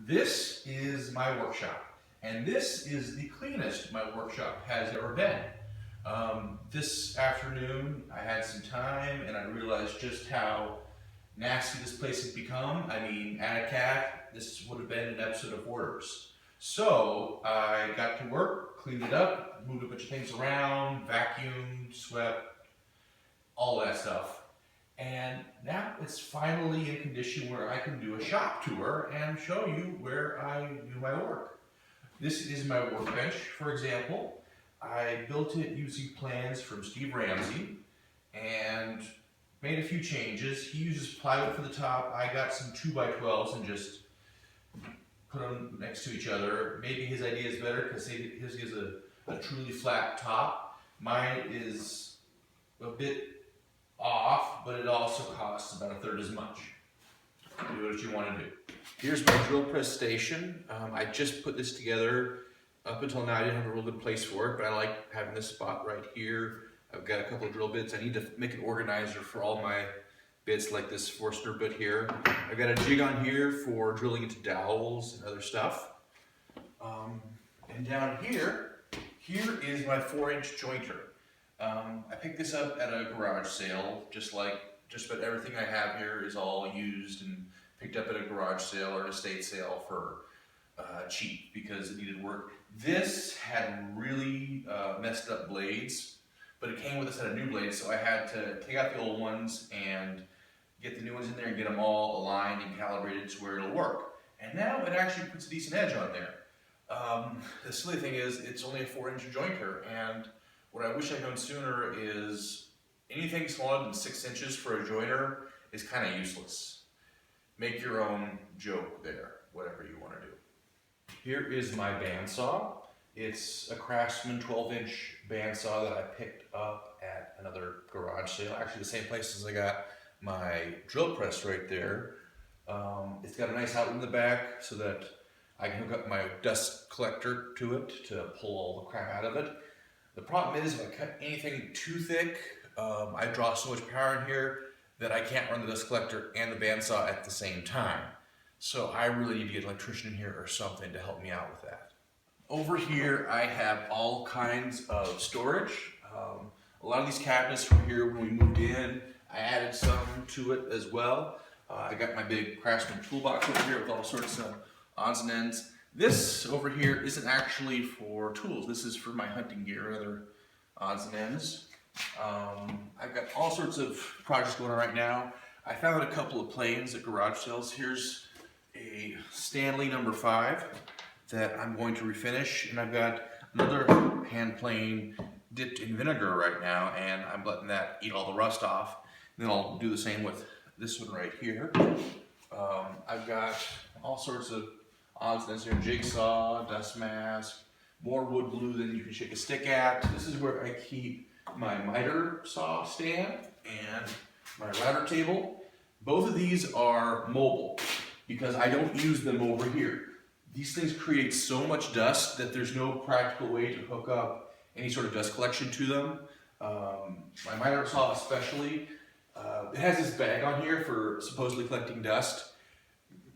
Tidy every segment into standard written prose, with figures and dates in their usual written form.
This is my workshop, and this is the cleanest my workshop has ever been. This afternoon I had some time and I realized just how nasty this place has become. I mean, at a cat, this would have been an episode of Hoarders. So I got to work, cleaned it up, moved a bunch of things around, vacuumed, swept, all that stuff. And now it's finally in condition where I can do a shop tour and show you where I do my work. This is my workbench, for example. I built it using plans from Steve Ramsey and made a few changes. He uses plywood for the top. I got some 2x12s and just put them next to each other. Maybe his idea is better because his is a truly flat top. Mine is a bit off, but it also costs about a third as much. Do what you want to do. Here's my drill press station. I just put this together. Up until now I didn't have a real good place for it, but I like having this spot right here. I've got a couple of drill bits. I need to make an organizer for all my bits, like this Forstner bit here. I've got a jig on here for drilling into dowels and other stuff. And down here is my 4-inch jointer. I picked this up at a garage sale, just about everything I have here is all used and picked up at a garage sale or an estate sale for cheap because it needed work. This had really messed up blades, but it came with a set of new blades, so I had to take out the old ones and get the new ones in there and get them all aligned and calibrated to where it'll work. And now it actually puts a decent edge on there. The silly thing is, it's only a 4-inch jointer, and what I wish I'd known sooner is anything smaller than 6 inches for a jointer is kind of useless. Make your own joke there, whatever you want to do. Here is my bandsaw. It's a Craftsman 12-inch bandsaw that I picked up at another garage sale. Actually, the same place as I got my drill press right there. It's got a nice outlet in the back so that I can hook up my dust collector to it to pull all the crap out of it. The problem is, if I cut anything too thick, I draw so much power in here that I can't run the dust collector and the bandsaw at the same time. So I really need to get an electrician in here or something to help me out with that. Over here I have all kinds of storage. A lot of these cabinets were here when we moved in. I added some to it as well. I got my big Craftsman toolbox over here with all sorts of odds and ends. This over here isn't actually for tools. This is for my hunting gear and other odds and ends. I've got all sorts of projects going on right now. I found a couple of planes at garage sales. Here's a Stanley number 5 that I'm going to refinish, and I've got another hand plane dipped in vinegar right now, and I'm letting that eat all the rust off. And then I'll do the same with this one right here. I've got all sorts of odds and ends here: jigsaw, dust mask, more wood glue than you can shake a stick at. This is where I keep my miter saw stand and my router table. Both of these are mobile because I don't use them over here. These things create so much dust that there's no practical way to hook up any sort of dust collection to them. My miter saw especially, it has this bag on here for supposedly collecting dust.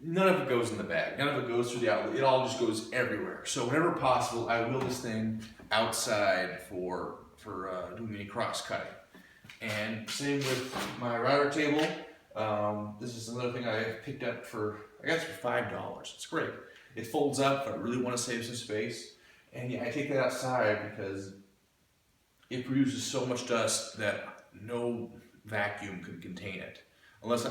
None of it goes in the bag. None of it goes through the outlet. It all just goes everywhere. So whenever possible, I wheel this thing outside for doing any cross-cutting. And same with my router table. This is another thing I picked up for, I guess, for $5. It's great. It folds up if I really want to save some space. And yeah, I take that outside because it produces so much dust that no vacuum can contain it. Unless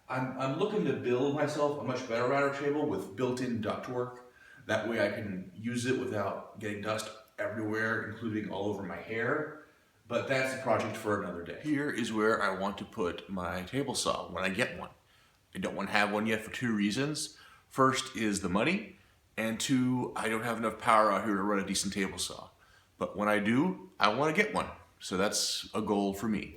I'm looking to build myself a much better router table with built-in ductwork. That way I can use it without getting dust everywhere, including all over my hair. But that's a project for another day. Here is where I want to put my table saw when I get one. I don't want to have one yet for 2 reasons. First is the money, and 2, I don't have enough power out here to run a decent table saw. But when I do, I want to get one. So that's a goal for me.